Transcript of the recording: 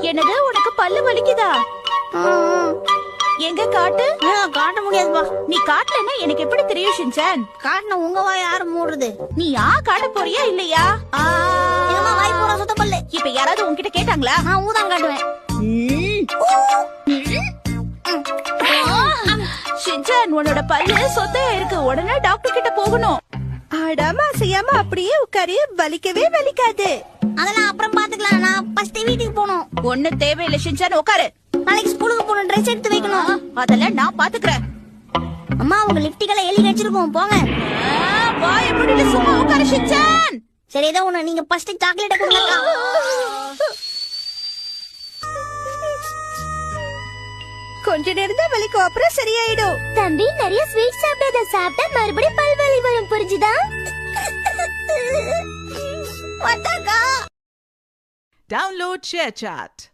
என்னது உனக்கு பல்லு வலிக்குதா? எங்க காட்டு. காட்ட முடியாதுப்பா. நீ காட்டலன்னா எனக்கு எப்படி தெரியும் ஷின்சான்? காட்டின உங்க வாய் யாரு மூடுறது? நீ காட்ட போறியா இல்லையா? வாய் பூரா சுத்த பல்லு. இப்ப யாராவது உன்கிட்ட கேட்டாங்களா? நான் ஊதான் காட்டுவேன். ஷின்சான் உன்னோட பல்லு சொத்தையா இருக்கு, உடனே டாக்டர் கிட்ட போகணும். ஆடாம அசையாம அப்படியே உட்காரு, வலிக்கவே வலிக்காது. அதெல்லாம் அப்புறம் பாத்துக்கலாம். நான் ஃபர்ஸ்ட் வீட்டுக்கு போகணும். ஒண்ணு தேவையில்லை ஷின்சான், உட்காரு. நாளைக்கு ஸ்கூலுக்கு போகணும், ட்ரெஸ் எடுத்து வைக்கணும். அதெல்லாம் நான் பாத்துக்கிறேன். அம்மா உங்க லிப்டிக்கெல்லாம் எலி கடிச்சிருக்கோம், போங்க. வாயை மூடிட்டு சும்மா உட்காரு ஷின்சான். சரி ஏதோ ஒண்ணு, நீங்க ஃபர்ஸ்ட் சாக்லேட் கொடுங்க. கொஞ்ச நேரம் தான் வலிக்கும், அப்புறம் சரியாயிடும். தம்பி நிறைய ஸ்வீட் சாப்பிடாத, சாப்பிட்டா மறுபடியும் பல்வலி வரும், புரிஞ்சுதா? Download ShareChat.